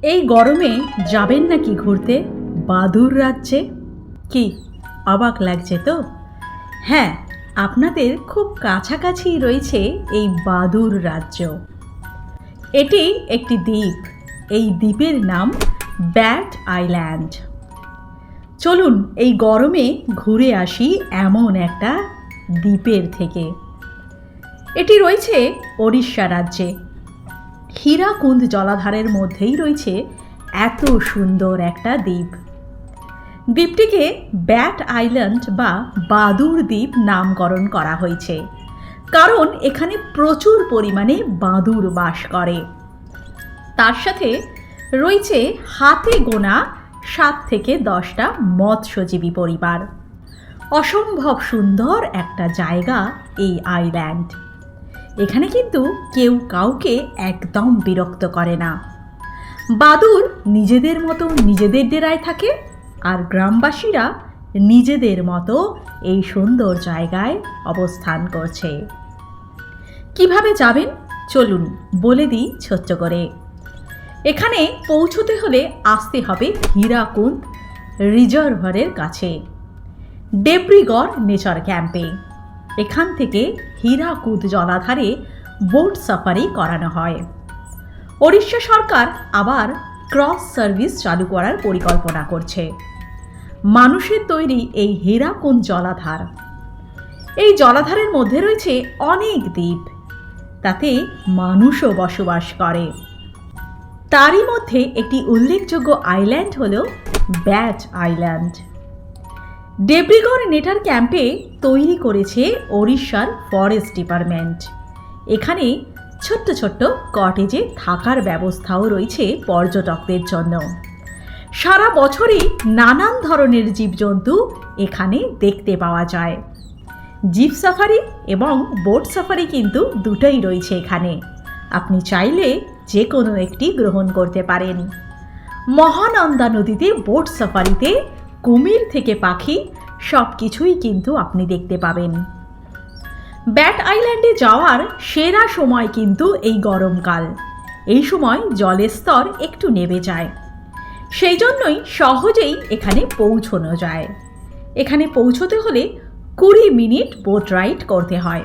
এই গরমে যাবেন নাকি ঘুরতে বাদুর রাজ্যে? কি অবাক লাগছে তো? হ্যাঁ, আপনাদের খুব কাছাকাছি রয়েছে এই বাদুর রাজ্য। এটি একটি দ্বীপ। এই দ্বীপের নাম ব্যাট আইল্যান্ড। চলুন এই গরমে ঘুরে আসি এমন একটা দ্বীপের থেকে। এটি রয়েছে ওড়িশা রাজ্যে। হীরাকুন্দ জলাধারের মধ্যেই রয়েছে এত সুন্দর একটা দ্বীপ। দ্বীপটিকে ব্যাট আইল্যান্ড বা বাদুর দ্বীপ নামকরণ করা হয়েছে, কারণ এখানে প্রচুর পরিমাণে বাদুর বাস করে। তার সাথে রয়েছে হাতে গোনা 7 থেকে 10টা মৎস্যজীবী পরিবার। অসম্ভব সুন্দর একটা জায়গা এই আইল্যান্ড। এখানে কিন্তু কেউ কাউকে একদম বিরক্ত করে না। বাদুর নিজেদের মতো নিজেদের ডেরায় থাকে, আর গ্রামবাসীরা নিজেদের মতো এই সুন্দর জায়গায় অবস্থান করছে। কিভাবে যাবেন চলুন বলে দিই ছোট্ট করে। এখানে পৌঁছতে হলে আসতে হবে হীরাকুন্দ রিজার্ভারের কাছে, ডেব্রিগড় নেচার ক্যাম্পে। এখান থেকে হীরাকুদ জলাধারে বোট সাফারি করানো হয়। ওড়িশা সরকার আবার ক্রস সার্ভিস চালু করার পরিকল্পনা করছে। মানুষের তৈরি এই হীরাকুন্দ জলাধার, এই জলাধারের মধ্যে রয়েছে অনেক দ্বীপ, তাতে মানুষও বসবাস করে। তারই মধ্যে একটি উল্লেখযোগ্য আইল্যান্ড হল ব্যাট আইল্যান্ড। ডেব্রিগড় নেচার ক্যাম্পে তৈরি করেছে ওড়িশার ফরেস্ট ডিপার্টমেন্ট। এখানে ছোট্ট ছোট্ট কটেজে থাকার ব্যবস্থাও রয়েছে পর্যটকদের জন্য। সারা বছরই নানান ধরনের জীবজন্তু এখানে দেখতে পাওয়া যায়। জিপ সাফারি এবং বোট সাফারি কিন্তু দুটোই রয়েছে এখানে। আপনি চাইলে যে কোনো একটি গ্রহণ করতে পারেন। মহানন্দা নদীতে বোট সাফারিতে কুমির থেকে পাখি সব কিছুই কিন্তু আপনি দেখতে পাবেন। ব্যাট আইল্যান্ডে যাওয়ার সেরা সময় কিন্তু এই গরমকাল। এই সময় জলের স্তর একটু নেমে যায়, সেই জন্যই সহজেই এখানে পৌঁছানো যায়। এখানে পৌঁছতে হলে 20 মিনিট বোট রাইড করতে হয়।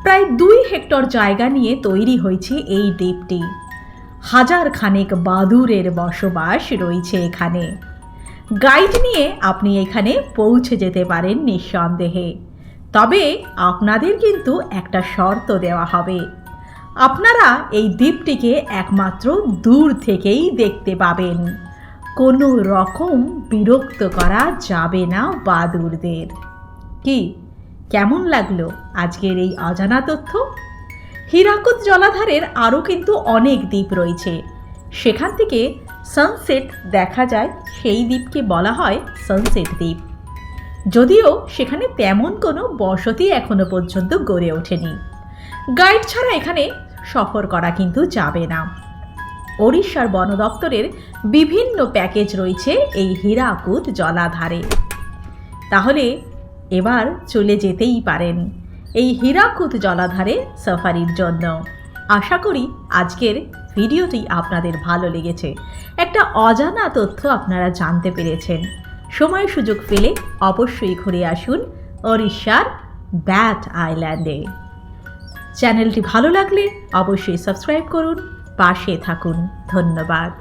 প্রায় 2 হেক্টর জায়গা নিয়ে তৈরি হয়েছে এই দ্বীপটি। হাজার খানেক বাদুরের বসবাস রয়েছে এখানে। গাইড নিয়ে আপনি এখানে পৌঁছে যেতে পারেন নিঃসন্দেহে। তবে আপনাদের কিন্তু একটা শর্ত দেওয়া হবে। আপনারা এই দ্বীপটিকে একমাত্র দূর থেকেই দেখতে পাবেন। কোনো রকম বিরক্ত করা যাবে না বাদুরদের। কি কেমন লাগলো আজকের এই অজানা তথ্য? হীরাকুদ জলাধারের আরও কিন্তু অনেক দ্বীপ রয়েছে। সেখান থেকে সানসেট দেখা যায়, সেই দ্বীপকে বলা হয় সানসেট দ্বীপ। যদিও সেখানে তেমন কোনো বসতি এখনো পর্যন্ত গড়ে ওঠেনি। গাইড ছাড়া এখানে সফর করা কিন্তু যাবে না। ওড়িশার বন দপ্তরের বিভিন্ন প্যাকেজ রয়েছে এই হীরাকুদ জলাধারে। তাহলে এবার চলে যেতেই পারেন এই হীরাকুদ জলাধারে সাফারির জন্য। আশা করি আজকের ভিডিওটি আপনাদের ভালো লেগেছে। একটা অজানা তথ্য আপনারা জানতে পেরেছেন। সময় সুযোগ পেলে অবশ্যই ঘুরে আসুন ওড়িশার ব্যাট আইল্যান্ডে। চ্যানেলটি ভালো লাগলে অবশ্যই সাবস্ক্রাইব করুন, পাশে থাকুন। ধন্যবাদ।